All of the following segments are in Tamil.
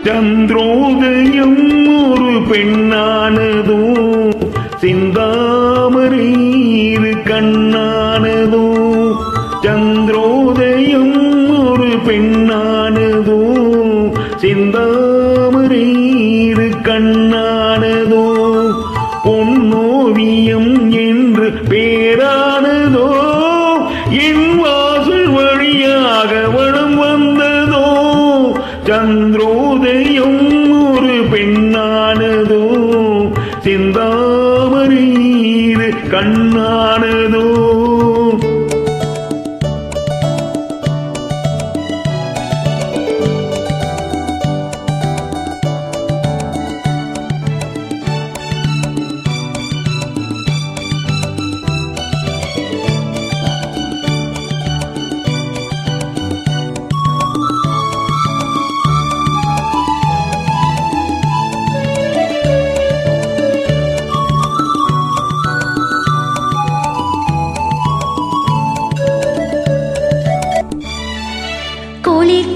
சந்திரோதயம் ஒரு பெண்ணானதோ சிந்தாமரை இரு கண்ணானதோ சந்திரோதயம் ஒரு பெண்ணானதோ சிந்தாமரை இரு கண்ணானதோ பொன்னோவியம் என்று பேரானதோ என் வாசல் வழியாக வளம் வந்ததோ சந்திரோதயம் ஒரு பெண்ணானதோ சிந்தாமரை இரு கண்ணானதோ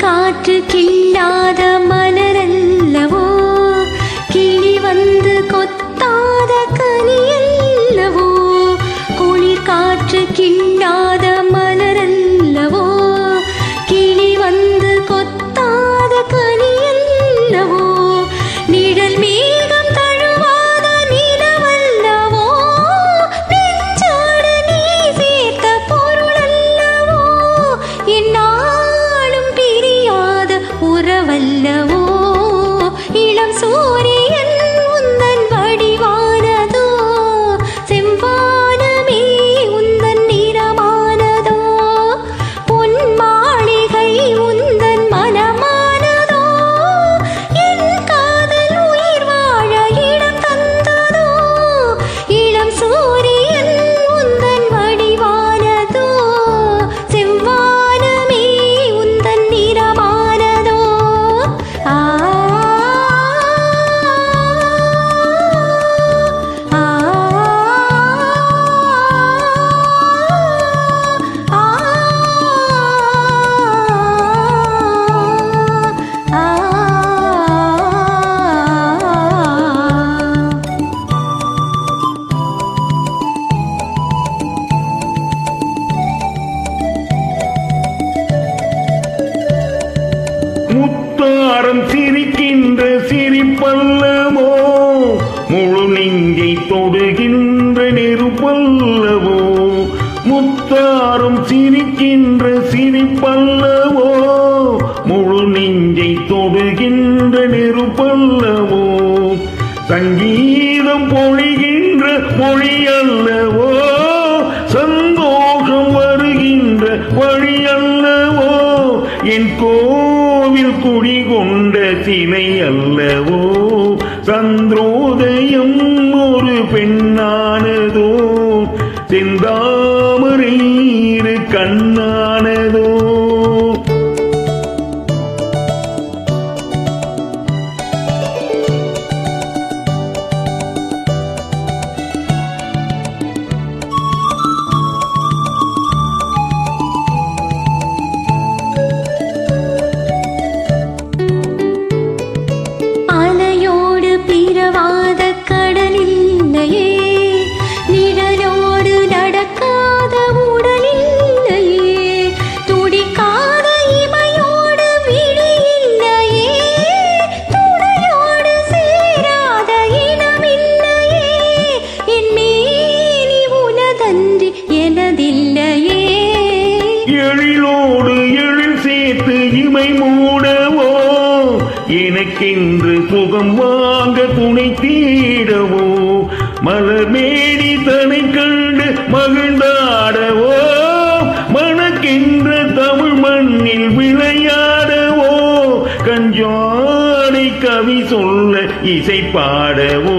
காற்று கிள்ளாத மலரல்லவோ கிளி வந்து கொத்தாத கனியல்லவோ குளிர் காற்று கிள்ளாத மலரல்லவோ கிளி வந்து கொத்தாத கனியல்லவோ நிழல் மேகம் தழுவாத நிலவல்லவோ நெஞ்சோடு நீ சேர்த்த பொருளல்லவோ என்னா உறவல்லவோ இளம் சூரியன் உந்தன் வடிவானதோ செவ்வானமே உந்தன் நிறமானதோ பொன் மாளிகை உந்தன் மனமானதோ என் காதல் உயிர் வாழ இடம் தந்ததோ இளம் சூரியன் உந்தன் வடிவானதோ செவ்வானமே உந்தன் நிறமானதோ முத்தாரம் சிரிக்கின்ற சிரிப்பல்லவோ முழு நெஞ்சை தொடுகின்ற நெருப்பல்லவோ முத்தாரம் சிரிக்கின்ற சிரிப்பல்லவோ முழு நெஞ்சை தொடுகின்ற நெருப்பல்லவோ சங்கீதம் பொழிகின்ற மொழியல்லவோ சந்தோஷம் வருகின்ற வழியல்லவோ என் கோவில் குடிகொண்ட சிலை அல்லவோ சந்திரோதயம் ஒரு பெண்ணானதோ செந்தாமரை இரு கண்ணானதோ பிறவாத கடலில்லையே நிழலோடு நடக்காத உடலில்லையே துடிக்காத இமையோடு விழியில்லையே துணையோடு சேராத இனமில்லையே என் மேனி உனதன்றி எனதில்லையே எழிலோடு எழில் சேர்த்து இமை மூடவோ எனக்கென்று சுகம் வாங்க துணை தீடவோ மலர் மேடி தனை கண்டு மகிழ்ந்தாடவோ மனக்கென்ற தமிழ் மண்ணில் விளையாடவோ கஞ்சாடை கவி சொல்ல இசை பாடவோ